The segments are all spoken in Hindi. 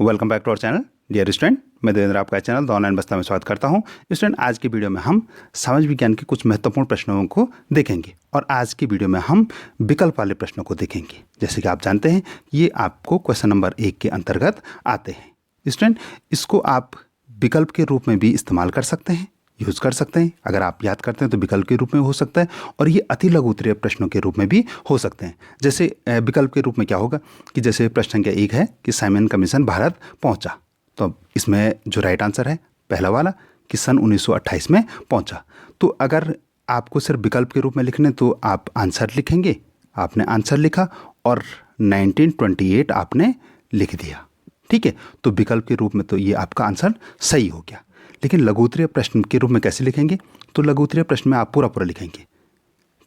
Welcome back to our channel dear student. मैं देवेंद्र आपका चैनल द ऑनलाइन बस्ता में स्वागत करता हूं। स्टूडेंट, आज की वीडियो में हम समाज विज्ञान के कुछ महत्वपूर्ण प्रश्नों को देखेंगे और आज की वीडियो में हम विकल्प वाले प्रश्नों को देखेंगे। जैसे कि आप जानते हैं ये आपको क्वेश्चन नंबर 1 के अंतर्गत आते हैं। स्टूडेंट, इसको आप विकल्प के रूप में भी इस्तेमाल कर सकते हैं, यूज़ कर सकते हैं। अगर आप याद करते हैं तो विकल्प के रूप में हो सकता है और ये अति लघु उत्तरीय प्रश्नों के रूप में भी हो सकते हैं। जैसे विकल्प के रूप में क्या होगा कि जैसे प्रश्न संख्या 1 है कि साइमन कमीशन भारत पहुंचा, तो इसमें जो राइट आंसर है पहला वाला कि सन 1928 में पहुंचा। तो अगर आपको सिर्फ विकल्प के रूप में लिखने तो आप आंसर लिखेंगे, आपने आंसर लिखा और 1928 आपने लिख दिया, ठीक है। तो विकल्प के रूप में तो ये आपका आंसर सही हो गया। लेकिन लघु उत्तरीय प्रश्न के रूप में कैसे लिखेंगे? तो लघु उत्तरीय प्रश्न में आप पूरा पूरा लिखेंगे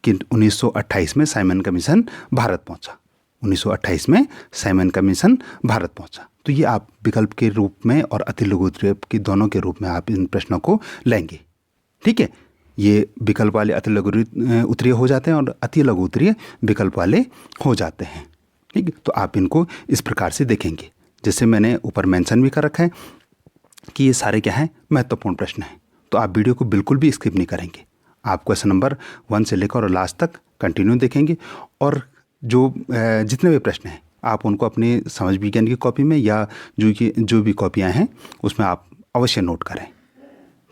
कि 1928 में साइमन कमीशन भारत पहुंचा, 1928 में साइमन कमीशन भारत पहुंचा। तो ये आप विकल्प के रूप में और अति लघु उत्तरीय के दोनों के रूप में आप इन प्रश्नों को लेंगे, ठीक है। ये विकल्प वाले अति लघु उत्तरीय हो जाते हैं और अति लघु उत्तरीय विकल्प वाले हो जाते हैं, ठीक है। तो आप इनको इस प्रकार से देखेंगे। जैसे मैंने ऊपर मेंशन भी कर रखा है कि ये सारे क्या हैं, महत्वपूर्ण प्रश्न हैं। तो आप वीडियो को बिल्कुल भी स्किप नहीं करेंगे। आप क्वेश्चन नंबर 1 से लेकर और लास्ट तक कंटिन्यू देखेंगे और जो जितने भी प्रश्न हैं आप उनको अपनी समाज विज्ञान की कॉपी में या जो भी कॉपियाँ हैं उसमें आप अवश्य नोट करें,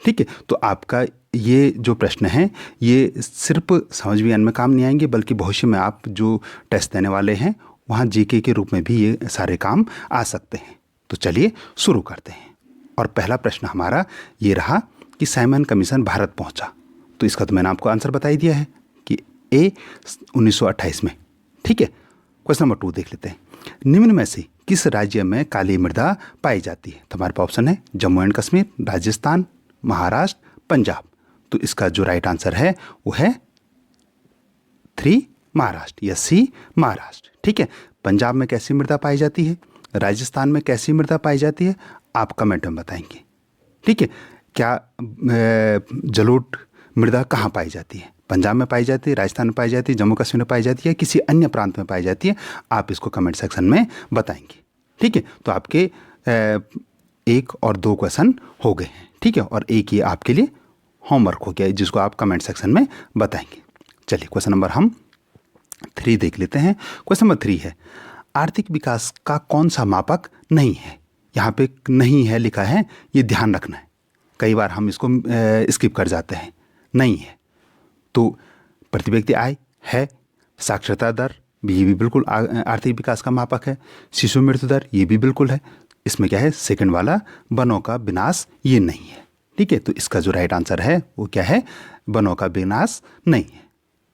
ठीक है। तो आपका ये जो प्रश्न हैं ये सिर्फ समाज विज्ञान में काम नहीं आएंगे, बल्कि भविष्य में आप जो टेस्ट देने वाले हैं वहाँ जीके के रूप में भी ये सारे काम आ सकते हैं। तो चलिए शुरू करते हैं। और पहला प्रश्न हमारा ये रहा कि साइमन कमीशन भारत पहुंचा। तो इसका तो मैंने आपको आंसर बता ही दिया है कि ए 1928 में, ठीक है। क्वेश्चन नंबर 2 देख लेते हैं। निम्न में से किस राज्य में काली मृदा पाई जाती है? तो हमारे पास ऑप्शन है जम्मू एंड कश्मीर, राजस्थान, महाराष्ट्र, पंजाब। तो इसका जो राइट आंसर है वो है 3 महाराष्ट्र या सी महाराष्ट्र, ठीक है। पंजाब में कैसी मृदा पाई जाती है, राजस्थान में कैसी मृदा पाई जाती है, आप कमेंट में बताएंगे, ठीक है। क्या जलोढ़ मृदा कहाँ पाई जाती है? पंजाब में पाई जाती है, राजस्थान में पाई जाती है, जम्मू कश्मीर में पाई जाती है, किसी अन्य प्रांत में पाई जाती है? आप इसको कमेंट सेक्शन में बताएंगे, ठीक है। तो आपके 1 और 2 क्वेश्चन हो गए हैं, ठीक है। और एक ये आपके लिए होमवर्क हो गया है जिसको आप कमेंट सेक्शन में बताएंगे। चलिए क्वेश्चन नंबर हम 3 देख लेते हैं। क्वेश्चन नंबर 3 है आर्थिक विकास का कौन सा मापक नहीं है? यहाँ पे नहीं है लिखा है, ये ध्यान रखना है। कई बार हम इसको स्किप कर जाते हैं। नहीं है तो प्रति व्यक्ति आय है, साक्षरता दर ये भी बिल्कुल आर्थिक विकास का मापक है, शिशु मृत्यु दर ये भी बिल्कुल है। इसमें क्या है, सेकंड वाला वनों का विनाश ये नहीं है, ठीक है। तो इसका जो राइट आंसर है वो क्या है, वनों का विनाश नहीं है,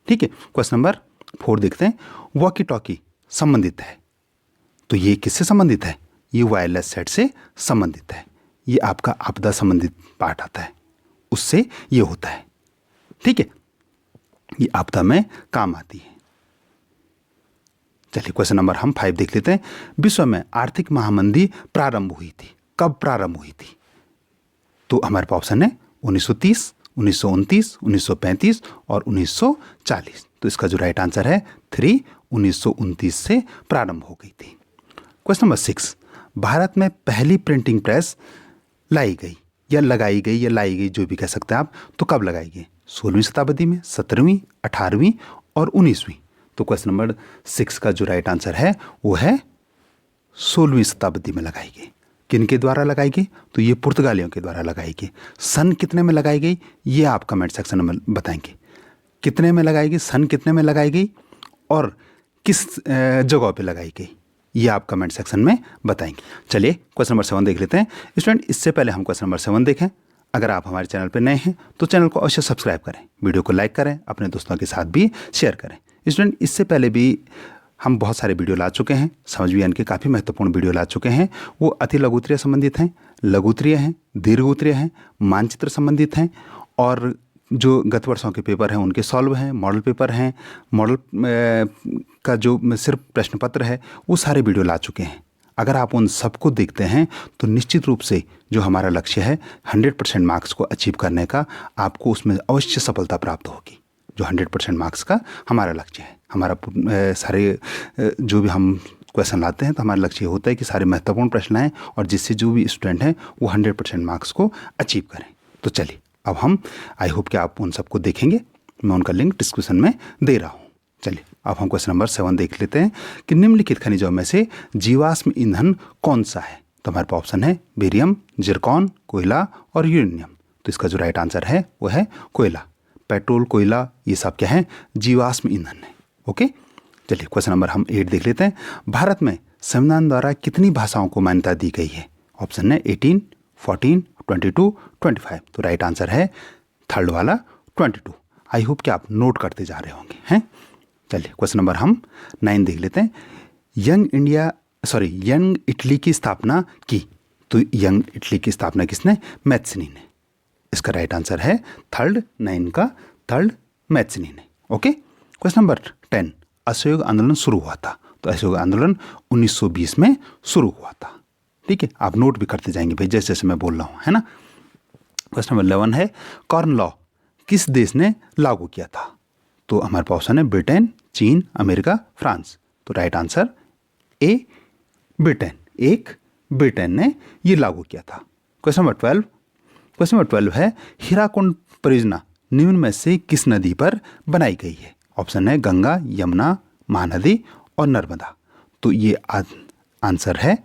ठीक है। क्वेश्चन नंबर 4 देखते हैं। वॉकी टॉकी संबंधित है, तो ये किससे संबंधित है? ये वायरलेस सेट से संबंधित है। ये आपका आपदा संबंधित पार्ट आता है, उससे ये होता है, ठीक है। ये आपदा में काम आती है। चलिए क्वेश्चन नंबर हम 5 देख लेते हैं। विश्व में आर्थिक महामंदी प्रारंभ हुई थी, कब प्रारंभ हुई थी? तो हमारे पास ऑप्शन है 1930, 1929, 1935 और 1940। तो इसका जो राइट आंसर है 3 1929 से प्रारंभ हो गई थी। क्वेश्चन नंबर 6 भारत में पहली प्रिंटिंग प्रेस लाई गई या लगाई गई या लाई गई, जो भी कह सकते हैं आप, तो कब लगाई गई? 16वीं शताब्दी में, 17वीं, 18वीं और 19वीं। तो क्वेश्चन नंबर 6 का जो राइट आंसर है वो है 16वीं शताब्दी में लगाई गई। किनके द्वारा लगाई गई? तो ये पुर्तगालियों के द्वारा लगाई गई। सन कितने में लगाई गई ये आप कमेंट सेक्शन में बताएंगे। कितने में लगाई गई, सन कितने में लगाई गई और किस जगह पे लगाई गई, ये आप कमेंट सेक्शन में बताएंगे। चलिए क्वेश्चन नंबर 7 देख लेते हैं। स्टूडेंट, इससे पहले हम क्वेश्चन नंबर 7 देखें, अगर आप हमारे चैनल पर नए हैं तो चैनल को अवश्य सब्सक्राइब करें, वीडियो को लाइक करें, अपने दोस्तों के साथ भी शेयर करें। स्टूडेंट, इससे पहले भी हम बहुत सारे वीडियो ला चुके हैं, समझ विज्ञान के काफ़ी महत्वपूर्ण वीडियो ला चुके हैं। वो अति लघु उत्तरीय संबंधित हैं, लघु उत्तरीय हैं, दीर्घ उत्तरीय हैं, मानचित्र संबंधित हैं और जो गत वर्षों के पेपर हैं उनके सॉल्व हैं, मॉडल पेपर हैं, मॉडल का जो सिर्फ प्रश्न पत्र है वो सारे वीडियो ला चुके हैं। अगर आप उन सबको देखते हैं तो निश्चित रूप से जो हमारा लक्ष्य है 100% मार्क्स को अचीव करने का, आपको उसमें अवश्य सफलता प्राप्त होगी। जो 100% मार्क्स का हमारा लक्ष्य है, हमारा सारे जो भी हम क्वेश्चन लाते हैं, तो हमारा लक्ष्य ये होता है कि सारे महत्वपूर्ण प्रश्न आएँ और जिससे जो भी स्टूडेंट हैं वो 100% मार्क्स को अचीव करें। तो चलिए अब हम, आई होप कि आप उन सबको देखेंगे, मैं उनका लिंक डिस्क्रिप्शन में दे रहा हूँ। चलिए अब हम क्वेश्चन नंबर 7 देख लेते हैं कि निम्नलिखित खनिजों में से जीवाश्म ईंधन कौन सा है। तो हमारे पास ऑप्शन है बेरियम, जिरकॉन, कोयला और यूरेनियम। तो इसका जो राइट आंसर है वो है कोयला। पेट्रोल, कोयला, ये सब क्या है, जीवाश्म ईंधन है। ओके, चलिए क्वेश्चन नंबर हम 8 देख लेते हैं। भारत में संविधान द्वारा कितनी भाषाओं को मान्यता दी गई है। ऑप्शन है 18, 14, 22, 25। तो राइट आंसर है थर्ड वाला 22। आई होप कि आप नोट करते जा रहे होंगे हैं। चलिए क्वेश्चन नंबर हम 9 देख लेते हैं। यंग इटली की स्थापना की। तो यंग इटली की स्थापना किसने, मैथ्सनी ने। इसका राइट आंसर है थर्ड, 9 का थर्ड मैथ्सनी ने। ओके, क्वेश्चन नंबर 10, असहयोग आंदोलन शुरू हुआ था। तो असहयोग आंदोलन 1920 में शुरू हुआ था। ठीक है, आप नोट भी करते जाएंगे भाई जैसे जैसे मैं बोल रहा हूँ, है ना। क्वेश्चन नंबर 11 है कॉर्न लॉ किस देश ने लागू किया था। तो हमारे पास ऑप्शन है ब्रिटेन, चीन, अमेरिका, फ्रांस। तो राइट आंसर ए ब्रिटेन, एक ब्रिटेन ने ये लागू किया था। क्वेश्चन नंबर 12 है हीराकुंड परियोजना निम्न में से किस नदी पर बनाई गई है। ऑप्शन है गंगा, यमुना, महानदी और नर्मदा। तो ये आंसर है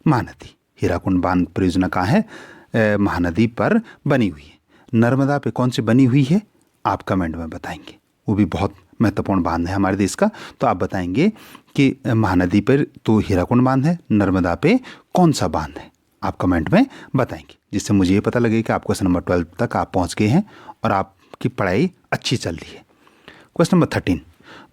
महानदी। हीराकुंड बांध परियोजना कहाँ है, महानदी पर बनी हुई है। नर्मदा पे कौन सी बनी हुई है आप कमेंट में बताएंगे, वो भी बहुत महत्वपूर्ण बांध है हमारे देश का। तो आप बताएंगे कि महानदी पर तो हीराकुंड बांध है, नर्मदा पे कौन सा बांध है, आप कमेंट में बताएंगे, जिससे मुझे ये पता लगे कि आप क्वेश्चन नंबर 12 तक आप पहुंच गए हैं और आपकी पढ़ाई अच्छी चल रही है। क्वेश्चन नंबर 13,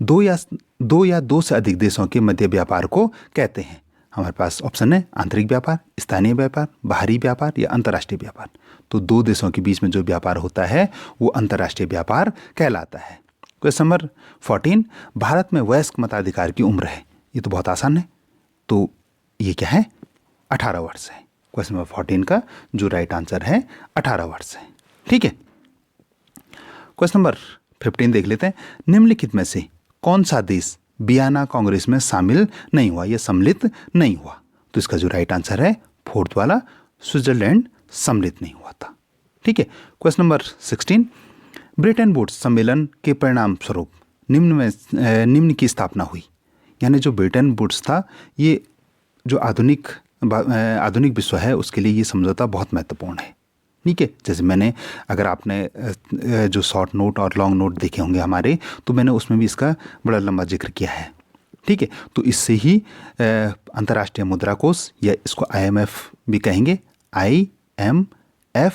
दो या दो से अधिक देशों के मध्य व्यापार को कहते हैं। हमारे पास ऑप्शन है आंतरिक व्यापार, स्थानीय व्यापार, बाहरी व्यापार या अंतर्राष्ट्रीय व्यापार। तो दो देशों के बीच में जो व्यापार होता है वो अंतर्राष्ट्रीय व्यापार कहलाता है। क्वेश्चन नंबर 14, भारत में वयस्क मताधिकार की उम्र है। ये तो बहुत आसान है, तो ये क्या है, 18 वर्ष है। क्वेश्चन नंबर 14 का जो राइट आंसर है 18 वर्ष है। ठीक है, क्वेश्चन नंबर 15 देख लेते हैं। निम्नलिखित में से कौन सा देश वियना कांग्रेस में शामिल नहीं हुआ या सम्मिलित नहीं हुआ। तो इसका जो राइट आंसर है फोर्थ वाला, स्विट्जरलैंड सम्मिलित नहीं हुआ था। ठीक है, क्वेश्चन नंबर 16, ब्रेटन वुड्स सम्मेलन के परिणाम स्वरूप निम्न की स्थापना हुई। यानी जो ब्रेटन वुड्स था, ये जो आधुनिक विश्व है उसके लिए ये समझौता बहुत महत्वपूर्ण है। ठीक है, जैसे मैंने, अगर आपने जो शॉर्ट नोट और लॉन्ग नोट देखे होंगे हमारे, तो मैंने उसमें भी इसका बड़ा लंबा जिक्र किया है। ठीक है, तो इससे ही अंतर्राष्ट्रीय मुद्रा कोष, या इसको IMF भी कहेंगे, IMF।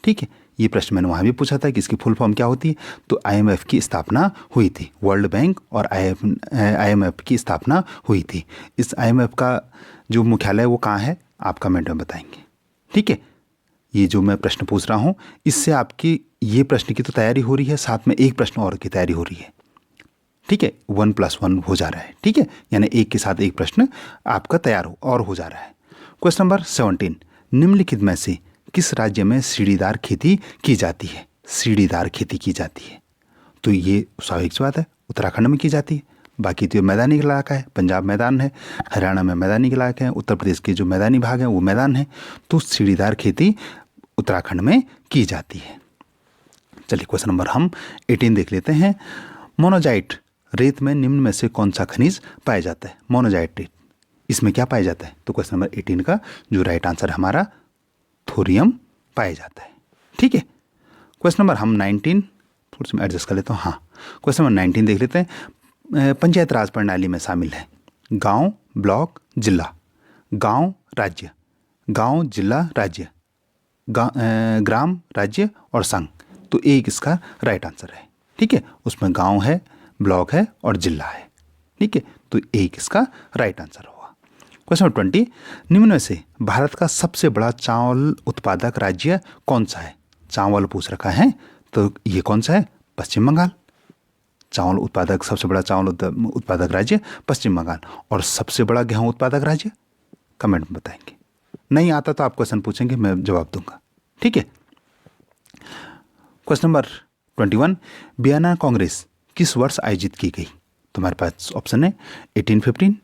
ठीक है, ये प्रश्न मैंने वहाँ भी पूछा था कि इसकी फुल फॉर्म क्या होती है। तो IMF की स्थापना हुई थी, वर्ल्ड बैंक और IMF की स्थापना हुई थी। इस IMF का जो मुख्यालय वो कहाँ है आप कमेंट में बताएंगे। ठीक है, ये जो मैं प्रश्न पूछ रहा हूँ इससे आपकी ये प्रश्न की तो तैयारी हो रही है, साथ में एक प्रश्न और की तैयारी हो रही है। ठीक है, 1+1 हो जा रहा है। ठीक है, यानी एक के साथ एक प्रश्न आपका तैयार हो जा रहा है। क्वेश्चन नंबर 17, निम्नलिखित में से किस राज्य में सीढ़ीदार खेती की जाती है। सीढ़ीदार खेती की जाती है, तो ये स्वाभाविक सी बात है उत्तराखंड में की जाती है। बाकी तो मैदानी इलाका है, पंजाब मैदान है, हरियाणा में मैदानी इलाके हैं, उत्तर प्रदेश के जो मैदानी भाग हैं वो मैदान है। तो सीढ़ीदार खेती उत्तराखंड में की जाती है। चलिए क्वेश्चन नंबर हम 18 देख लेते हैं। मोनोजाइट रेत में निम्न में से कौन सा खनिज पाया जाता है। मोनोजाइट रेत, इसमें क्या पाया जाता है। तो क्वेश्चन नंबर 18 का जो राइट आंसर हमारा थोरियम पाया जाता है। ठीक है, क्वेश्चन नंबर हम 19 थोड़ा सा मैं एडजस्ट कर लेता हूँ। हाँ, क्वेश्चन नंबर 19 देख लेते हैं। पंचायत राज प्रणाली में शामिल है गांव, ब्लॉक, जिला। गांव, राज्य, गांव, जिला, राज्य, ग्राम, राज्य और संघ। तो एक इसका राइट आंसर है। ठीक है, उसमें गांव है, ब्लॉक है और जिला है। ठीक है, तो एक इसका राइट आंसर होगा। क्वेश्चन नंबर 20, निम्न में से भारत का सबसे बड़ा चावल उत्पादक राज्य कौन सा है। चावल पूछ रखा है, तो ये कौन सा है, पश्चिम बंगाल। चावल उत्पादक, सबसे बड़ा चावल उत्पादक राज्य पश्चिम बंगाल। और सबसे बड़ा गेहूं उत्पादक राज्य कमेंट में बताएंगे। नहीं आता तो आप क्वेश्चन पूछेंगे, मैं जवाब दूंगा। ठीक है, क्वेश्चन नंबर 21, वियना कांग्रेस किस वर्ष आयोजित की गई। तो हमारे पास ऑप्शन है 1815,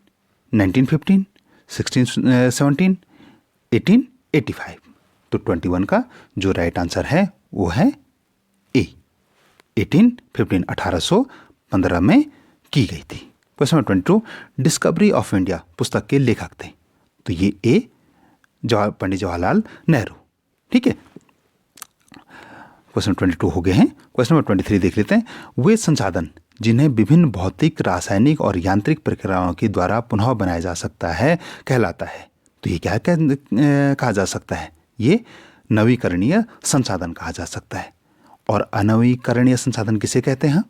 1915, 1617, 1885। तो 21 का जो राइट आंसर है वो है ए, 1815, 1815 में की गई थी। Question number 22, discovery of India पुस्तक के लेखक थे। तो ये ए पंडित जवाहरलाल नेहरू। ठीक है, क्वेश्चन 22 हो गए हैं। क्वेश्चन नंबर 23 देख लेते हैं। वे संसाधन जिन्हें विभिन्न भौतिक, रासायनिक और यांत्रिक प्रक्रियाओं के द्वारा पुनः बनाया जा सकता है कहलाता है। तो ये क्या कहा जा सकता है? ये नवीकरणीय संसाधन कहा जा सकता है। और अनवीकरणीय संसाधन किसे कहते हैं?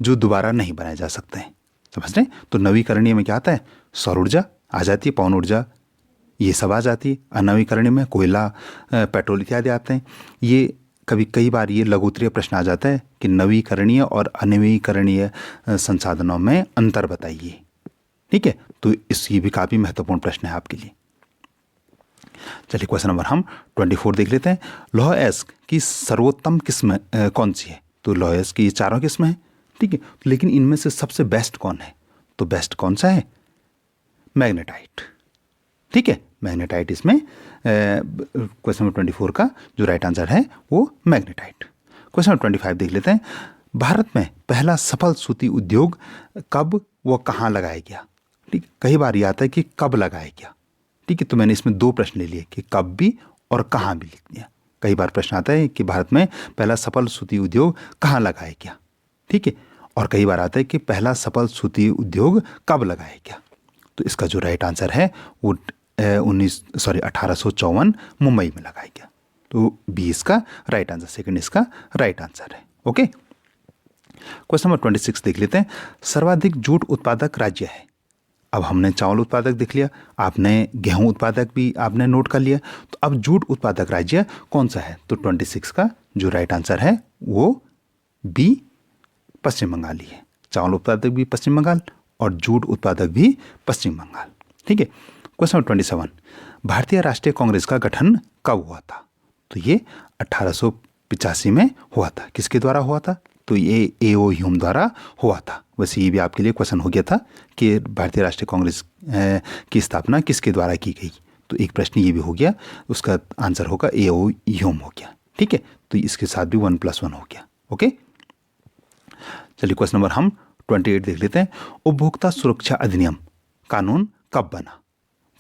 जो दोबारा नहीं बनाए जा सकते हैं। समझ रहे? तो नवीकरणीय में क्या आता है? सौर ऊर्जा आ जाती है, पवन ऊर्जा, ये सब आ जाती है। अनवीकरणीय में कोयला, पेट्रोल इत्यादि आते हैं। ये कई बार ये लघुत्तरीय प्रश्न आ जाता है कि नवीकरणीय और अनवीकरणीय संसाधनों में अंतर बताइए। ठीक है, तो ये भी काफ़ी महत्वपूर्ण प्रश्न है आपके लिए। चलिए क्वेश्चन नंबर हम 24 देख लेते हैं। लौह अयस्क की सर्वोत्तम किस्म कौन सी है? तो लौह अयस्क की चारों किस्में हैं। ठीक है, लेकिन इनमें से सबसे बेस्ट कौन है? तो बेस्ट कौन सा है? मैग्नेटाइट। ठीक है, मैग्नेटाइट इसमें क्वेश्चन नंबर 24 का जो राइट आंसर है वो मैग्नेटाइट। क्वेश्चन नंबर 25 देख लेते हैं। भारत में पहला सफल सूती उद्योग कब व कहाँ लगाया गया? ठीक, कई बार ये आता है कि कब लगाया गया। ठीक है, तो मैंने इसमें दो प्रश्न ले लिए कि कब भी और कहाँ भी लिख दिया। कई बार प्रश्न आता है कि भारत में पहला सफल सूती उद्योग कहाँ लगाया गया। ठीक है, और कई बार आता है कि पहला सफल सूती उद्योग कब लगाया गया। तो इसका जो राइट आंसर है वो 1854 मुंबई में लगाया गया। तो 20 का राइट आंसर, सेकंड इसका राइट आंसर है। ओके, क्वेश्चन नंबर 26 देख लेते हैं। सर्वाधिक जूट उत्पादक राज्य है। अब हमने चावल उत्पादक देख लिया, आपने गेहूं उत्पादक भी आपने नोट कर लिया। तो अब जूट उत्पादक राज्य कौन सा है? तो 26 का जो राइट आंसर है वो बी, पश्चिम बंगाल ही है। चावल उत्पादक भी पश्चिम बंगाल और जूट उत्पादक भी पश्चिम बंगाल। ठीक है, क्वेश्चन नंबर 27। भारतीय राष्ट्रीय कांग्रेस का गठन कब हुआ था? तो ये 1885 में हुआ था। किसके द्वारा हुआ था? तो ये ए.ओ. ह्यूम द्वारा हुआ था। वैसे ये भी आपके लिए क्वेश्चन हो गया था कि भारतीय राष्ट्रीय कांग्रेस की स्थापना किसके द्वारा की गई। तो एक प्रश्न ये भी हो गया, उसका आंसर होगा ए.ओ. ह्यूम हो गया। ठीक है, तो इसके साथ भी 1+1 हो गया। ओके, चलिए क्वेश्चन नंबर हम 28 देख लेते हैं। उपभोक्ता सुरक्षा अधिनियम कानून कब बना?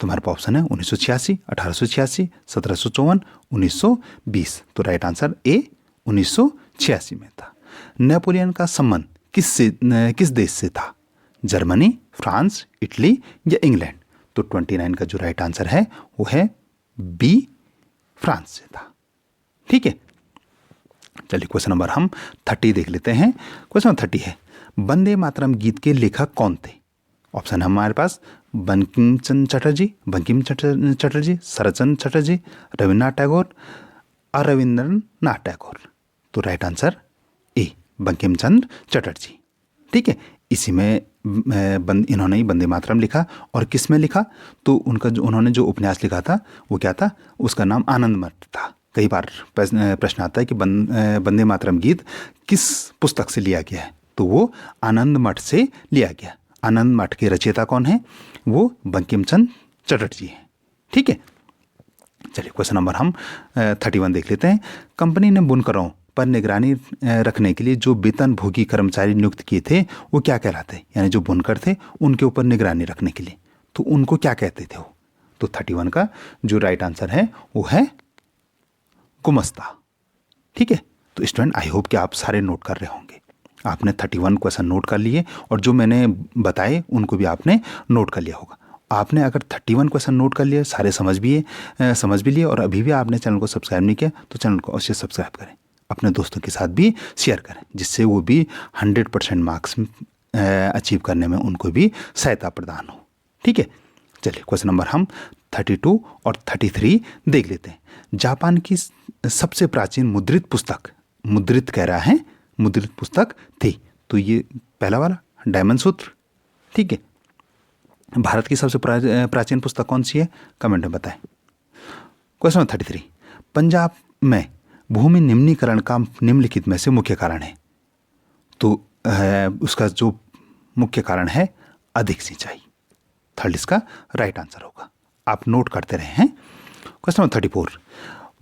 तुम्हारे पास ऑप्शन है 1986, 1886, 1754, 1920। तो राइट आंसर ए 1986 में था। नेपोलियन का संबंध किस देश से था? जर्मनी, फ्रांस, इटली या इंग्लैंड? तो 29 का जो राइट आंसर है वो है बी, फ्रांस से था। ठीक है, चलिए क्वेश्चन नंबर हम 30 देख लेते हैं। क्वेश्चन नंबर 30 है। वंदे मातरम गीत के लेखक कौन थे? ऑप्शन है हमारे पास बंकिम चंद्र चटर्जी, शरदचंद्र चटर्जी, रविन्द्रनाथ टैगोर, रविन्द्रनाथ टैगोर। तो right answer A, Bankim Chandra Chatterjee. ठीक है, इसी में इन्होंने ही वंदे मातरम लिखा। और किस में लिखा? तो उन्होंने जो उपन्यास लिखा था वो क्या था? उसका नाम आनंद मठ था। कई बार प्रश्न आता है कि वंदे मातरम गीत किस पुस्तक से लिया गया है? तो वो आनंद मठ से लिया गया। आनंद मठ के रचयिता कौन है? वो बंकिम चंद्र चटर्जी हैं। ठीक है, चलिए क्वेश्चन नंबर हम 31 देख लेते हैं। कंपनी ने बुनकरों पर निगरानी रखने के लिए जो वेतन भोगी कर्मचारी नियुक्त किए थे वो क्या कहलाते हैं? यानी जो बुनकर थे उनके ऊपर निगरानी रखने के लिए, तो उनको क्या कहते थे वो? तो 31 का जो राइट आंसर है वो है गुमस्ता। ठीक है, तो स्टूडेंट आई होप कि आप सारे नोट कर रहे होंगे। आपने 31 क्वेश्चन नोट कर लिए और जो मैंने बताए उनको भी आपने नोट कर लिया होगा। आपने अगर 31 क्वेश्चन नोट कर लिए, सारे समझ भी लिए और अभी भी आपने चैनल को सब्सक्राइब नहीं किया तो चैनल को अवश्य सब्सक्राइब करें, अपने दोस्तों के साथ भी शेयर करें, जिससे वो भी 100% मार्क्स अचीव करने में उनको भी सहायता प्रदान हो। ठीक है, चलिए क्वेश्चन नंबर हम 32 और 33 देख लेते हैं। जापान की सबसे प्राचीन मुद्रित पुस्तक थी। तो ये पहला वाला डायमंड सूत्र। ठीक है, भारत की सबसे प्राचीन पुस्तक कौन सी है? कमेंट में बताएं। Question number 33। पंजाब में भूमि निम्नीकरण का निम्नलिखित में से मुख्य कारण है? तो उसका जो मुख्य कारण है अधिक सिंचाई। थर्ड इसका राइट आंसर होगा। आप नोट करते रहे हैं। क्वेश्चन नंबर 34,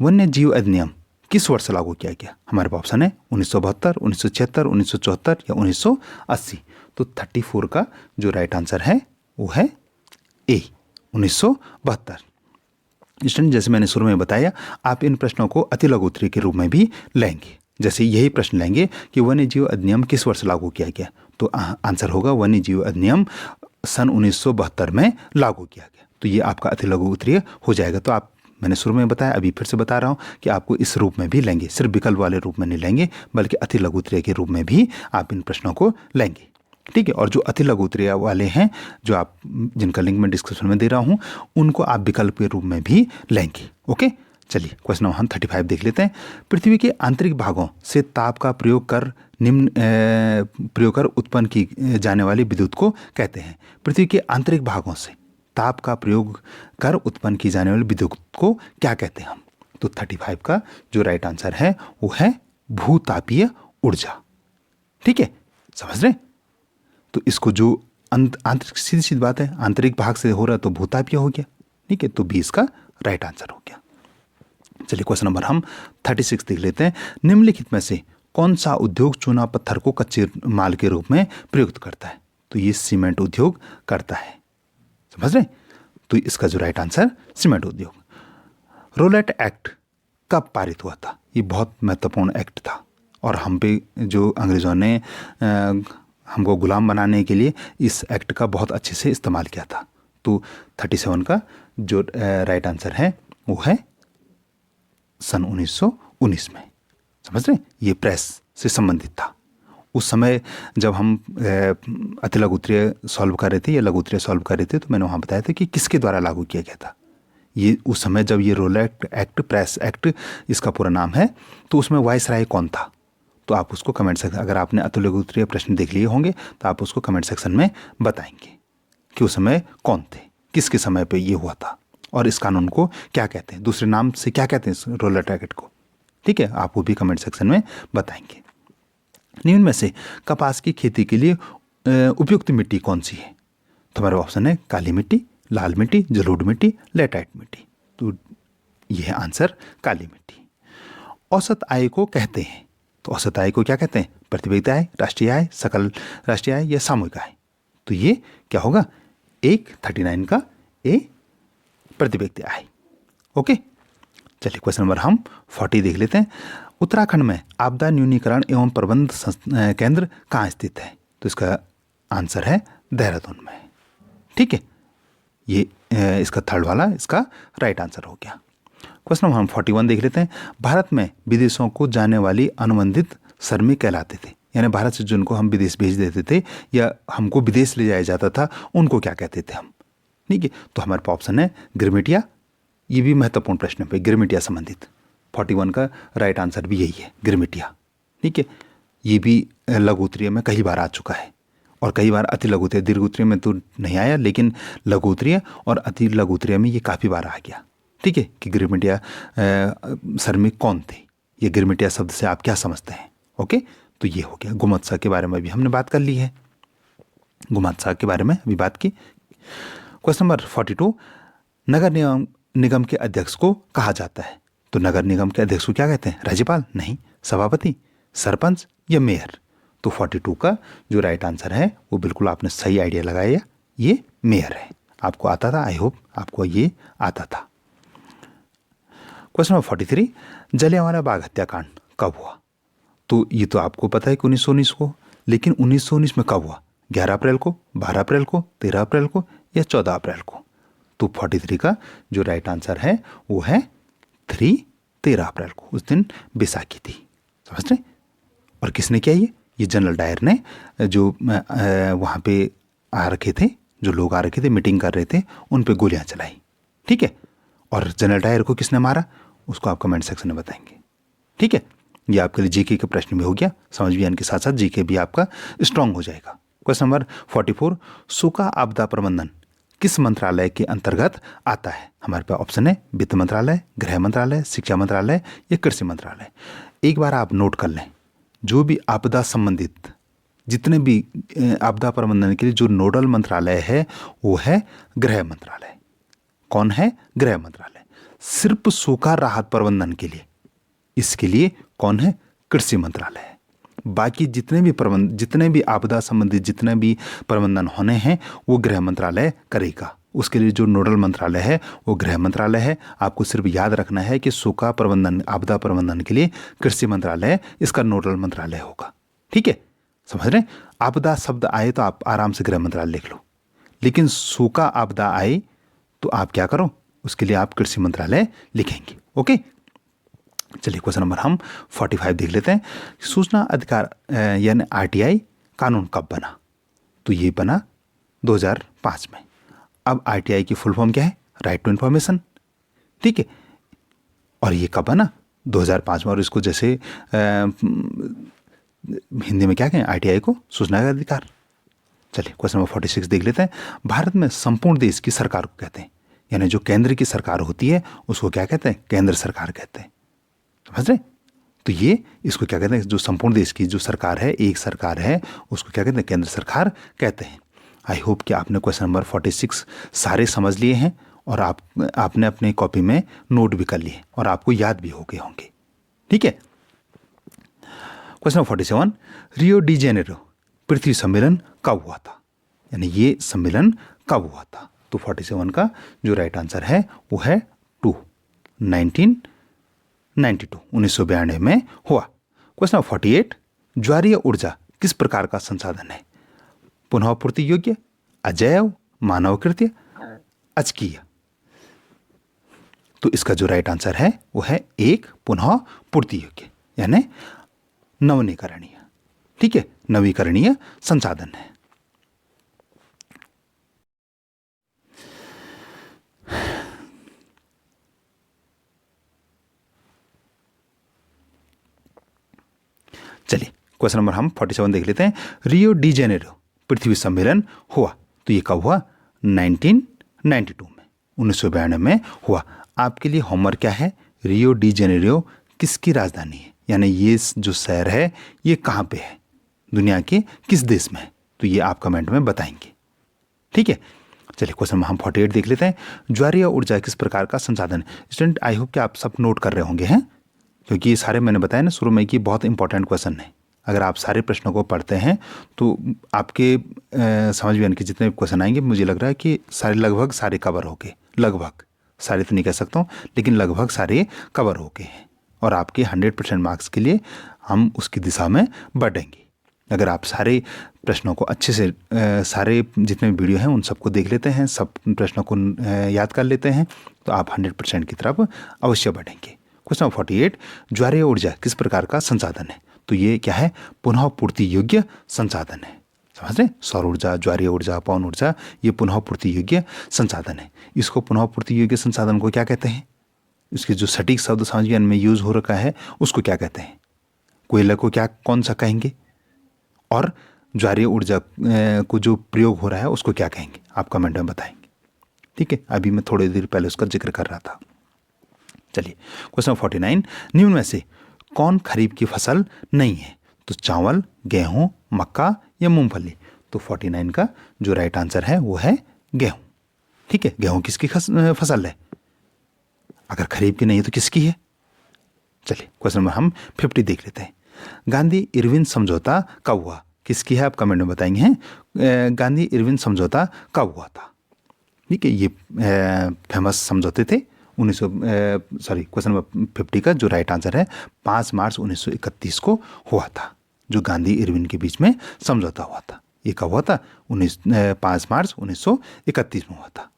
वन्य जीव अधिनियम किस वर्ष लागू किया गया? हमारे पास ऑप्शन है 1972, 1976, 1974 या 1980। तो 34 का जो राइट आंसर है वो है ए, 1972। स्टूडेंट, जैसे मैंने शुरू में बताया, आप इन प्रश्नों को अति लघु उत्तरीय के रूप में भी लेंगे। जैसे यही प्रश्न लेंगे कि वन्य जीव अधिनियम किस वर्ष लागू किया गया, तो आंसर होगा वन्य जीव अधिनियम सन 1972 में लागू किया गया। तो ये आपका अति लघु उत्तरीय हो जाएगा। तो आप, मैंने शुरू में बताया, अभी फिर से बता रहा हूँ कि आपको इस रूप में भी लेंगे, सिर्फ विकल्प वाले रूप में नहीं लेंगे, बल्कि अति लघु उत्तरीय के रूप में भी आप इन प्रश्नों को लेंगे। ठीक है। और जो अति लघु उत्तरीय वाले हैं, जो आप, जिनका लिंक मैं डिस्क्रिप्शन में दे रहा हूँ, उनको आप विकल्प के रूप में भी लेंगे। ओके, चलिए क्वेश्चन नंबर 35 देख लेते हैं। पृथ्वी के आंतरिक भागों से ताप का प्रयोग कर उत्पन्न की जाने वाली विद्युत को कहते हैं। पृथ्वी के आंतरिक भागों से ताप का प्रयोग कर उत्पन्न की जाने वाली विद्युत को क्या कहते हैं हम? तो 35 का जो राइट आंसर है वो है भूतापीय ऊर्जा। ठीक है, समझ रहे? तो इसको जो आंतरिक, सीधी सीधी बात है, आंतरिक भाग से हो रहा है तो भूतापीय हो गया। ठीक है, तो 20 का राइट आंसर हो गया। चलिए क्वेश्चन नंबर हम 36 देख लेते हैं। निम्नलिखित में से कौन सा उद्योग चूना पत्थर को कच्चे माल के रूप में प्रयुक्त करता है? तो ये सीमेंट उद्योग करता है। समझ रहे? तो इसका जो राइट आंसर सीमेंट उद्योग। रोलेट एक्ट कब पारित हुआ था? ये बहुत महत्वपूर्ण एक्ट था और हम पे जो अंग्रेजों ने हमको गुलाम बनाने के लिए इस एक्ट का बहुत अच्छे से इस्तेमाल किया था। तो 37 का जो राइट आंसर है वो है सन 1919 में। समझ रहे? ये प्रेस से संबंधित था। उस समय जब हम अति लघु उत्तरीय सॉल्व कर रहे थे या लघु उत्तरीय सॉल्व कर रहे थे, तो मैंने वहाँ बताया था कि किसके द्वारा लागू किया गया था। ये उस समय जब ये रोलेट एक्ट, प्रेस एक्ट इसका पूरा नाम है, तो उसमें वायसराय कौन था? तो आप उसको कमेंट सेक्शन, अगर आपने अति लघु उत्तरीय प्रश्न देख लिए होंगे तो आप उसको कमेंट सेक्शन में बताएंगे कि उस समय कौन थे, किसके समय पे ये हुआ था और इस कानून को क्या कहते हैं, दूसरे नाम से क्या कहते हैं इस रोलेट एक्ट को। ठीक है, आप वो भी कमेंट सेक्शन में बताएंगे। निम्न में से कपास की खेती के लिए उपयुक्त मिट्टी कौन सी है? तो हमारा ऑप्शन है काली मिट्टी, लाल मिट्टी, जलोढ़ मिट्टी, लेटराइट मिट्टी। तो यह है आंसर काली मिट्टी। औसत आय को कहते हैं, तो औसत आय को क्या कहते हैं? प्रति व्यक्ति आय, राष्ट्रीय आय, सकल राष्ट्रीय आय या सामूहिक आय। तो ये क्या होगा? 39 का ए, प्रति व्यक्ति आय। ओके, चलिए क्वेश्चन नंबर हम 40 देख लेते हैं। उत्तराखंड में आपदा न्यूनीकरण एवं प्रबंध केंद्र कहाँ स्थित है? तो इसका आंसर है देहरादून में। ठीक है, ये इसका थर्ड वाला इसका राइट आंसर हो गया। क्वेश्चन नंबर हम 41 देख लेते हैं। भारत में विदेशों को जाने वाली अनुबंधित श्रमिक कहलाते थे, यानी भारत से जिनको हम विदेश भेज देते थे या हमको विदेश ले जाया जाता था, उनको क्या कहते थे हम? ठीक है, तो हमारे पास ऑप्शन है गिरमिटिया। ये भी महत्वपूर्ण प्रश्न है, गिरमिटिया संबंधित। 41 का राइट आंसर भी यही है, गिरमिटिया। ठीक है, ये भी लघु उत्तरीय में कई बार आ चुका है और कई बार अति लघु उत्तरीय, दीर्घ उत्तरीय में तो नहीं आया, लेकिन लघु उत्तरीय और अति लघु उत्तरीय में ये काफ़ी बार आ गया। ठीक है, कि गिरमिटिया श्रमिक कौन थे, ये गिरमिटिया शब्द से आप क्या समझते हैं? ओके, तो ये हो गया। गुमत्सा के बारे में भी हमने बात कर ली है, गुमत्सा के बारे में भी बात की। क्वेश्चन नंबर 42, नगर निगम के अध्यक्ष को कहा जाता है? तो नगर निगम के अध्यक्ष को क्या कहते हैं? राज्यपाल? नहीं। सभापति, सरपंच या मेयर? तो 42 का जो राइट आंसर है वो बिल्कुल आपने सही आइडिया लगाया, ये मेयर है। आपको आता था, आई होप आपको ये आता था। क्वेश्चन नंबर 43, जलियांवाला बाग हत्याकांड कब हुआ? तो ये तो आपको पता है कि 1919 को, लेकिन 1919 में कब हुआ? 11 अप्रैल को, 12 अप्रैल को, 13 अप्रैल को या 14 अप्रैल को? तो 43 का जो राइट आंसर है वो है 13 अप्रैल को। उस दिन बैसाखी थी। समझ रहे? और किसने किया ये जनरल डायर ने, जो वहाँ पे आ रखे थे, जो लोग आ रखे थे, मीटिंग कर रहे थे, उन पे गोलियां चलाई। ठीक है, और जनरल डायर को किसने मारा उसको आप कमेंट सेक्शन में बताएंगे। ठीक है, ये आपके लिए जीके का प्रश्न भी हो गया, समझ विज्ञान के साथ साथ जीके भी आपका स्ट्रांग हो जाएगा। क्वेश्चन नंबर 44, सूखा आपदा प्रबंधन किस मंत्रालय के अंतर्गत आता है? हमारे पास ऑप्शन है वित्त मंत्रालय, गृह मंत्रालय, शिक्षा मंत्रालय या कृषि मंत्रालय। एक बार आप नोट कर लें, जो भी आपदा संबंधित जितने भी आपदा प्रबंधन के लिए जो नोडल मंत्रालय है वो है गृह मंत्रालय। कौन है? गृह मंत्रालय। सिर्फ सूखा राहत प्रबंधन के लिए, इसके लिए कौन है? कृषि मंत्रालय है। बाकी जितने भी आपदा संबंधित जितने भी प्रबंधन होने हैं वो गृह मंत्रालय करेगा। उसके लिए जो नोडल मंत्रालय है वो गृह मंत्रालय है। आपको सिर्फ याद रखना है कि सूखा प्रबंधन, आपदा प्रबंधन के लिए कृषि मंत्रालय इसका नोडल मंत्रालय होगा। ठीक है, समझ रहे हैं? आपदा शब्द आए तो आप आराम से गृह मंत्रालय लिख लो, लेकिन सूखा आपदा आए तो आप क्या करो? उसके लिए आप कृषि मंत्रालय लिखेंगे। ओके, चलिए क्वेश्चन नंबर हम 45 देख लेते हैं। सूचना अधिकार यानी आरटीआई कानून कब बना? तो ये बना 2005 में। अब आरटीआई की फुल फॉर्म क्या है? Right to information. ठीक है, और ये कब बना? 2005 में। और इसको जैसे हिंदी में क्या कहें? आरटीआई को सूचना का अधिकार। चलिए क्वेश्चन नंबर 46 देख लेते हैं। भारत में संपूर्ण देश की सरकार को कहते हैं, यानी जो केंद्र की सरकार होती है उसको क्या कहते हैं? केंद्र सरकार कहते हैं। समझ रहे? तो ये इसको क्या कहते हैं? जो संपूर्ण देश की जो सरकार है, एक सरकार है, उसको क्या कहते हैं? केंद्र सरकार कहते हैं। आई होप कि आपने क्वेश्चन नंबर 46 सारे समझ लिए हैं और आपने अपनी कॉपी में नोट भी कर लिए और आपको याद भी हो गए होंगे। ठीक है, question number 47, Rio de Janeiro पृथ्वी सम्मेलन कब हुआ था? यानी ये सम्मेलन कब हुआ था? तो 47 का जो राइट आंसर है वो है 1992 में हुआ। क्वेश्चन नंबर 48, ज्वारीय ऊर्जा किस प्रकार का संसाधन है? पुनः पूर्ति योग्य, अजैव, मानवकृत्य, अचकीय। तो इसका जो राइट आंसर है वो है एक, पुनः पूर्ति योग्य, यानी नवीकरणीय। ठीक है, नवीकरणीय संसाधन है। चलिए क्वेश्चन नंबर हम 47 देख लेते हैं। रियो डी जेनेरो पृथ्वी सम्मेलन हुआ, तो ये कब हुआ? 1992 में, 1992 में हुआ। आपके लिए होमवर्क क्या है? रियो डी जेनेरो किसकी राजधानी है, यानी ये जो शहर है ये कहाँ पे है, दुनिया के किस देश में है? तो ये आप कमेंट में बताएंगे। ठीक है, चलिए क्वेश्चन नंबर हम 48 देख लेते हैं। ज्वारीय ऊर्जा किस प्रकार का संसाधन? स्टूडेंट आई होप कि आप सब नोट कर रहे होंगे, हैं, क्योंकि ये सारे मैंने बताया ना शुरू में कि बहुत इंपॉर्टेंट क्वेश्चन है। अगर आप सारे प्रश्नों को पढ़ते हैं तो आपके समझ में आने के जितने भी क्वेश्चन आएंगे, मुझे लग रहा है कि लगभग सारे कवर हो गए। लगभग सारे तो नहीं कह सकता हूँ, लेकिन लगभग सारे कवर हो गए हैं और आपके 100% मार्क्स के लिए हम उसकी दिशा में बढ़ेंगे। अगर आप सारे प्रश्नों को अच्छे से सारे जितने वीडियो हैं उन सबको देख लेते हैं, सब प्रश्नों को याद कर लेते हैं, तो आप 100% की तरफ अवश्य बढ़ेंगे। क्वेश्चन नंबर 48, ज्वारीय ऊर्जा किस प्रकार का संसाधन है? तो ये क्या है? पुनः पूर्ति योग्य संसाधन है। समझ रहे? सौर ऊर्जा, ज्वारीय ऊर्जा, पवन ऊर्जा, ये पुनः पूर्ति योग्य संसाधन है। इसको पुनः पूर्ति योग्य संसाधन को क्या कहते हैं? इसके जो सटीक शब्द समझ में यूज हो रखा है उसको क्या कहते हैं? कोयला को क्या कौन सा कहेंगे? और ज्वारीय ऊर्जा को जो प्रयोग हो रहा है उसको क्या कहेंगे? आप कमेंट में बताएंगे। ठीक है, अभी मैं थोड़ी देर पहले उसका जिक्र कर रहा था। चलिए क्वेश्चन 49, निम्न में से कौन खरीफ की फसल नहीं है? तो चावल, गेहूं, मक्का या मूंगफली? तो 49 का जो राइट आंसर है वो है गेहूं। ठीक है, गेहूं किसकी फसल है? अगर खरीफ की नहीं है तो किसकी है? चलिए क्वेश्चन नंबर हम 50 देख लेते हैं। गांधी इरविन समझौता कब हुआ? किसकी है? आप कमेंट में बताएंगे। हैं, गांधी इरविन समझौता कब हुआ था? ठीक है, ये फेमस समझौते थे। क्वेश्चन नंबर 50 का जो राइट आंसर है 5 मार्च 1931 को हुआ था, जो गांधी इरविन के बीच में समझौता हुआ था। ये कब हुआ था? 5 मार्च 1931 में हुआ था।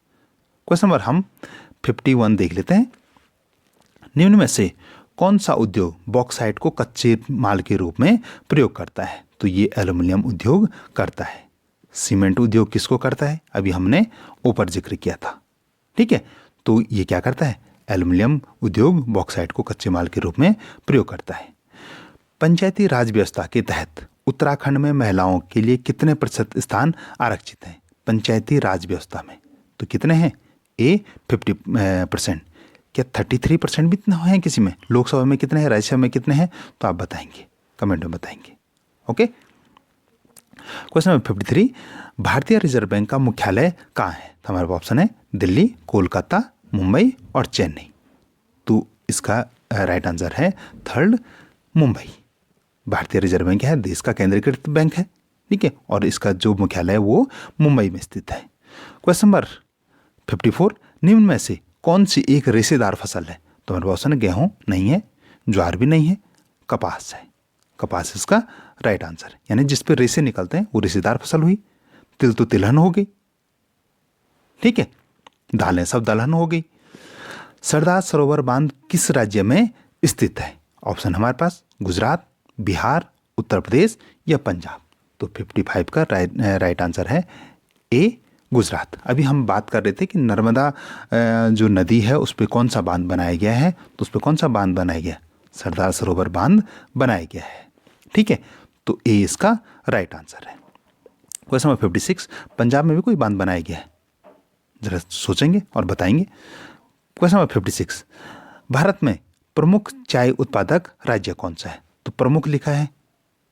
क्वेश्चन नंबर हम 51 देख लेते हैं। निम्न में से कौन सा उद्योग बॉक्साइट को कच्चे माल के रूप में प्रयोग करता है? तो ये एल्युमिनियम उद्योग करता है। सीमेंट उद्योग किसको करता है? अभी हमने ऊपर जिक्र किया था। ठीक है, तो ये क्या करता है? एल्युमिनियम उद्योग बॉक्साइट को कच्चे माल के रूप में प्रयोग करता है। पंचायती राज व्यवस्था के तहत उत्तराखंड में महिलाओं के लिए कितने प्रतिशत स्थान आरक्षित हैं? पंचायती राज व्यवस्था में तो कितने हैं? ए 50%, क्या 33% भी इतना है किसी में? लोकसभा में कितने हैं, राज्यसभा में कितने हैं? तो आप बताएंगे, कमेंट में बताएंगे। ओके, क्वेश्चन नंबर 53, भारतीय रिजर्व बैंक का मुख्यालय कहाँ है? तो हमारे ऑप्शन है दिल्ली, कोलकाता, मुंबई और चेन्नई। तो इसका राइट आंसर है थर्ड, मुंबई। भारतीय रिजर्व बैंक है, देश का केंद्रीकृत बैंक है, ठीक है, और इसका जो मुख्यालय है वो मुंबई में स्थित है। क्वेश्चन नंबर 54, निम्न में से कौन सी एक रेशेदार फसल है? तो हमारे ऑप्शन है गेहूं नहीं है, ज्वार भी नहीं है, कपास है। कपास इसका राइट आंसर, यानी जिस पे रेशे निकलते हैं वो रेशेदार फसल हुई। तिल तो तिलहन हो गई, ठीक है, दालें सब दलहन हो गई। सरदार सरोवर बांध किस राज्य में स्थित है? ऑप्शन हमारे पास गुजरात, बिहार, उत्तर प्रदेश या पंजाब। तो 55 का राइट आंसर है ए, गुजरात। अभी हम बात कर रहे थे कि नर्मदा जो नदी है उस पर कौन सा बांध बनाया गया है, तो उस पर कौन सा बांध बनाया गया? सरदार सरोवर बांध बनाया गया है, ठीक है, तो ए इसका राइट आंसर है। क्वेश्चन नंबर 56, पंजाब में भी कोई बांध बनाया गया है? जरा सोचेंगे और बताएंगे। क्वेश्चन नंबर 56, भारत में प्रमुख चाय उत्पादक राज्य कौन सा है? तो प्रमुख लिखा है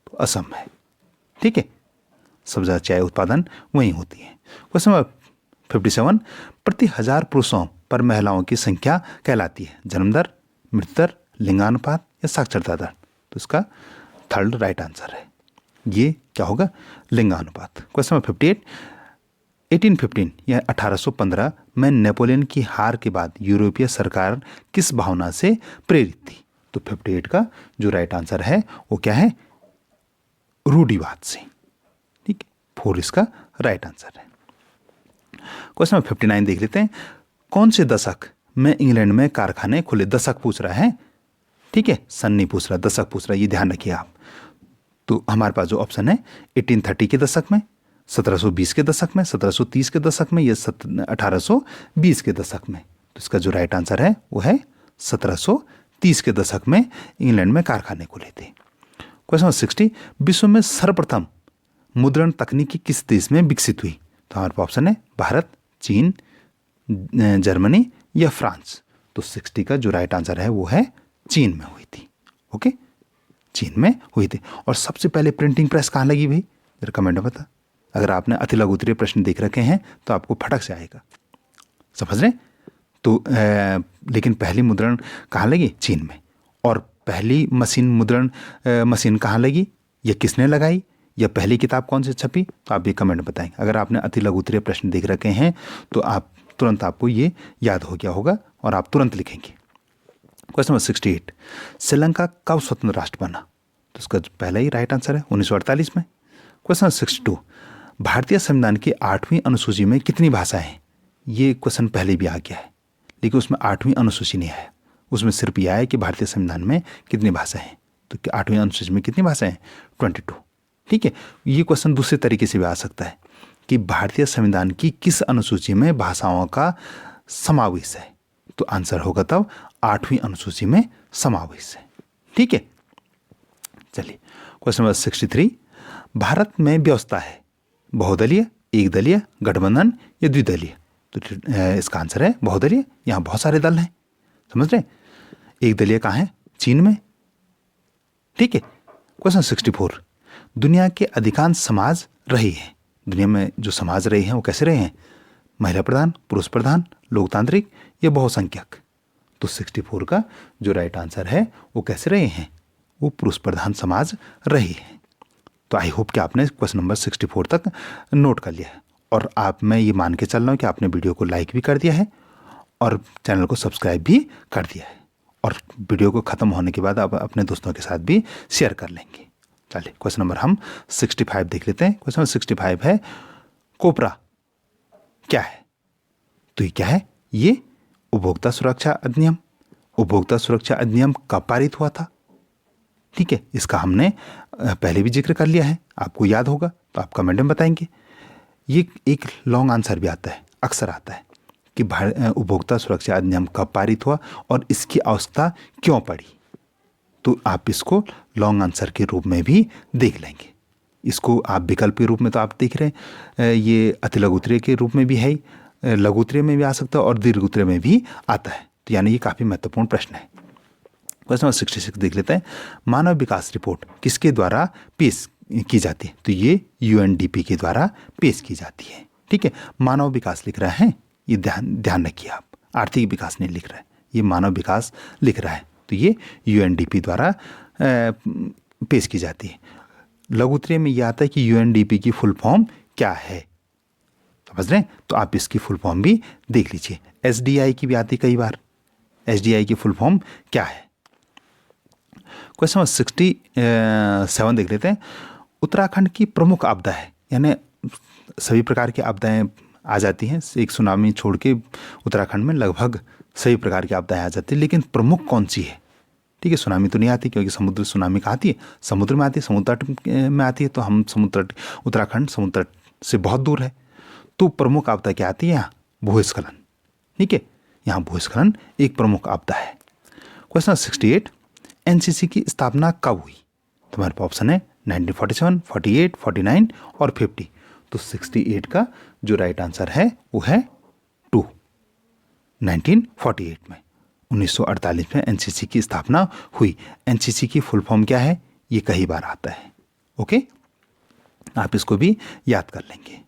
तो असम है, ठीक है, सबसे ज़्यादा चाय उत्पादन वहीं होती है। क्वेश्चन नंबर 57, प्रति 1000 पुरुषों पर महिलाओं की संख्या कहलाती है? जन्म दर, मृत्यु दर, लिंगानुपात या साक्षरता दर? तो इसका थर्ड राइट आंसर है, ये क्या होगा? लिंगानुपात। क्वेश्चन नंबर 58, 1815 या 1815 में नेपोलियन की हार के बाद यूरोपीय सरकार किस भावना से प्रेरित थी? तो 58 का जो राइट आंसर है वो क्या है? रूढ़िवाद से, ठीक है, 4 इसका राइट आंसर है। क्वेश्चन नंबर 59 देख लेते हैं, कौन से दशक में इंग्लैंड में कारखाने खुले? दशक पूछ रहा है, ठीक है, सन नहीं पूछ रहा, दशक पूछ रहा है, ये ध्यान रखिए आप। तो हमारे पास जो ऑप्शन है 1830 के दशक में, 1720 के दशक में, 1730 के दशक में या 1820 के दशक में। तो इसका जो राइट आंसर है वो है 1730 के दशक में इंग्लैंड में कारखाने खुले थे। क्वेश्चन नंबर 60, विश्व में सर्वप्रथम मुद्रण तकनीकी किस देश में विकसित हुई? तो हमारे पास ऑप्शन है भारत, चीन, जर्मनी या फ्रांस। तो 60 का जो राइट आंसर है वो है चीन में हुई थी, ओके, चीन में हुई थी। और सबसे पहले प्रिंटिंग प्रेस कहाँ लगी भाई? जरा कमेंट में बता। अगर आपने अति लघु उत्तरीय प्रश्न देख रखे हैं तो आपको फटक से आएगा, समझ रहे? तो लेकिन पहली मुद्रण कहाँ लगी? चीन में। और पहली मशीन मुद्रण मशीन कहाँ लगी या किसने लगाई, या पहली किताब कौन सी छपी? तो आप भी कमेंट बताएं। अगर आपने अति लघु उत्तरीय प्रश्न देख रखे हैं तो आप तुरंत आपको ये याद हो गया होगा और आप तुरंत लिखेंगे। क्वेश्चन नंबर 68, श्रीलंका कब स्वतंत्र राष्ट्र बना? तो इसका पहला ही राइट आंसर है 1948 में। क्वेश्चन नंबर 62, भारतीय संविधान की 8वीं अनुसूची में कितनी भाषाएं हैं? ये क्वेश्चन पहले भी आ गया है लेकिन उसमें 8वीं अनुसूची नहीं आया, उसमें सिर्फ यह है कि भारतीय संविधान में कितनी भाषाएं हैं। तो 8वीं अनुसूची में कितनी भाषाएं हैं? 22, ठीक है। ये क्वेश्चन दूसरे तरीके से भी आ सकता है कि भारतीय संविधान की किस अनुसूची में भाषाओं का समावेश है? तो आंसर होगा तब 8वीं अनुसूची में समावेश है, ठीक है। चलिए क्वेश्चन नंबर 63, भारत में व्यवस्था है बहुदलीय, एक दलीय, गठबंधन या द्विदलीय? तो इसका आंसर है बहुदलीय। यहाँ बहुत सारे दल हैं, समझ रहे? एक दलीय कहाँ है? चीन में, ठीक है। क्वेश्चन 64, दुनिया के अधिकांश समाज रहे हैं, दुनिया में जो समाज रहे हैं वो कैसे रहे हैं? महिला प्रधान, पुरुष प्रधान, लोकतांत्रिक या बहुसंख्यक? तो 64 का जो राइट आंसर है वो कैसे रहे हैं? वो पुरुष प्रधान समाज रहे हैं। तो आई होप कि आपने क्वेश्चन नंबर 64 तक नोट कर लिया है और मैं ये मान के चल रहा हूँ कि आपने वीडियो को लाइक भी कर दिया है और चैनल को सब्सक्राइब भी कर दिया है और वीडियो को ख़त्म होने के बाद आप अपने दोस्तों के साथ भी शेयर कर लेंगे। चलिए क्वेश्चन नंबर हम 65 देख लेते हैं। क्वेश्चन नंबर 65 है, कोपरा क्या है? तो ये क्या है? ये उपभोक्ता सुरक्षा अधिनियम। उपभोक्ता सुरक्षा अधिनियम कब पारित हुआ था? ठीक है, इसका हमने पहले भी जिक्र कर लिया है, आपको याद होगा तो आप कमेंट में बताएंगे। ये एक लॉन्ग आंसर भी आता है, अक्सर आता है कि उपभोक्ता सुरक्षा अधिनियम कब पारित हुआ और इसकी आवश्यकता क्यों पड़ी। तो आप इसको लॉन्ग आंसर के रूप में भी देख लेंगे। इसको आप विकल्प के रूप में तो आप देख रहे हैं, ये अति लघु उत्तरीय के रूप में भी है, लघु उत्तरीय में भी आ सकता है और दीर्घ उत्तरीय में भी आता है। तो यानी ये काफ़ी महत्वपूर्ण प्रश्न है। क्वेश्चन नंबर 66 देख लेते हैं, मानव विकास रिपोर्ट किसके द्वारा पेश की जाती है, तो ये यूएनडीपी के द्वारा पेश की जाती है। ठीक है, मानव विकास लिख रहा है, ये ध्यान रखिए आप, आर्थिक विकास नहीं लिख रहा है, ये मानव विकास लिख रहा है, तो ये यूएनडीपी द्वारा पेश की जाती है। लघु उत्तरीय में यह आता है कि यूएनडीपी की फुल फॉर्म क्या है, समझ रहे हैं? तो आप इसकी फुल फॉर्म भी देख लीजिए। एसडीआई की भी आती कई बार, एसडीआई की फुल फॉर्म क्या है। क्वेश्चन नंबर 67 देख लेते हैं। उत्तराखंड की प्रमुख आपदा है, यानी सभी प्रकार की आपदाएं आ जाती हैं, एक सुनामी छोड़ के उत्तराखंड में लगभग सभी प्रकार की आपदाएं आ जाती हैं, लेकिन प्रमुख कौन सी है? ठीक है, सुनामी तो नहीं आती क्योंकि समुद्र सुनामी कहाँ आती है? समुद्र में आती है, समुद्र तट में आती है, तो हम समुद्र तट, उत्तराखंड समुद्र तट से बहुत दूर है, तो प्रमुख आपदा क्या आती है यहाँ? भूस्खलन। ठीक है, यहाँ भूस्खलन एक प्रमुख आपदा है। क्वेश्चन 68, एनसीसी की स्थापना कब हुई? तुम्हारे पास ऑप्शन है 1947, 48, 49 और 50। तो 68 का जो राइट आंसर है वो है 2, 1948 में, 1948 में एनसीसी की स्थापना हुई। एनसीसी की फुल फॉर्म क्या है? ये कई बार आता है। ओके, आप इसको भी याद कर लेंगे।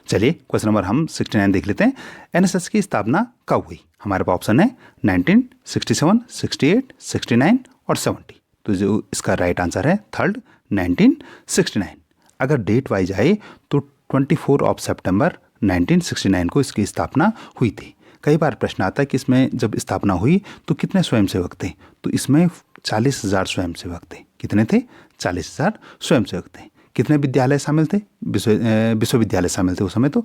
चलिए क्वेश्चन नंबर हम 69 देख लेते हैं। एनएसएस की स्थापना कब हुई? हमारे पास ऑप्शन है 1967, 68, 69 और 70। तो जो इसका राइट आंसर है थर्ड, 1969। अगर डेट वाइज आए तो 24 सितंबर 1969 को इसकी स्थापना हुई थी। कई बार प्रश्न आता है कि इसमें जब स्थापना हुई तो कितने स्वयंसेवक थे? तो इसमें 40,000 स्वयंसेवक थे। कितने थे? 40,000 स्वयंसेवक थे। कितने विद्यालय शामिल थे? विश्वविद्यालय शामिल थे उस समय, तो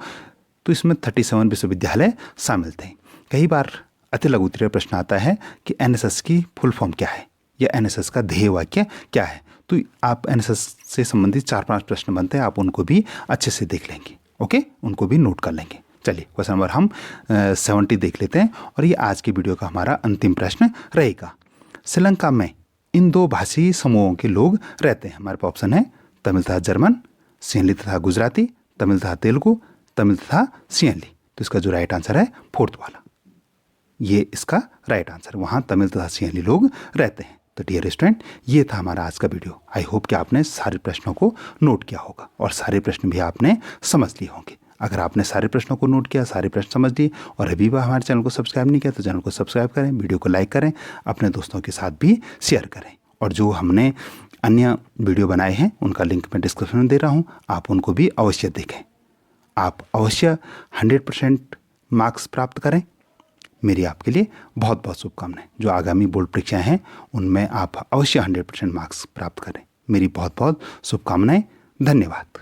इसमें 37 विश्वविद्यालय शामिल थे। कई बार अति लघु उत्तरीय प्रश्न आता है कि एनएसएस की फुल फॉर्म क्या है या एनएसएस का ध्येय वाक्य क्या है। तो आप एनएसएस से संबंधित 4-5 प्रश्न बनते हैं, आप उनको भी अच्छे से देख लेंगे। ओके, उनको भी नोट कर लेंगे। चलिए क्वेश्चन नंबर हम 70 देख लेते हैं, और ये आज की वीडियो का हमारा अंतिम प्रश्न रहेगा। श्रीलंका में इन 2 भाषी समूहों के लोग रहते हैं। हमारे पास ऑप्शन है तमिल तथा जर्मन, सिंहली तथा गुजराती, तमिल तथा तेलुगु, तमिल तथा सिंहली। तो इसका जो राइट आंसर है 4th वाला, ये इसका राइट आंसर। वहाँ तमिल तथा सिंहली लोग रहते हैं। तो डियर स्टूडेंट, ये था हमारा आज का वीडियो। आई होप कि आपने सारे प्रश्नों को नोट किया होगा और सारे प्रश्न भी आपने समझ लिए होंगे। अगर आपने सारे प्रश्नों को नोट किया, सारे प्रश्न समझ लिए और अभी भी हमारे चैनल को सब्सक्राइब नहीं किया तो चैनल को सब्सक्राइब करें, वीडियो को लाइक करें, अपने दोस्तों के साथ भी शेयर करें। और जो हमने अन्य वीडियो बनाए हैं उनका लिंक मैं डिस्क्रिप्शन में दे रहा हूँ, आप उनको भी अवश्य देखें। आप अवश्य 100% मार्क्स प्राप्त करें। मेरी आपके लिए बहुत बहुत शुभकामनाएं। जो आगामी बोर्ड परीक्षाएं हैं उनमें आप अवश्य 100% मार्क्स प्राप्त करें। मेरी बहुत बहुत शुभकामनाएं। धन्यवाद।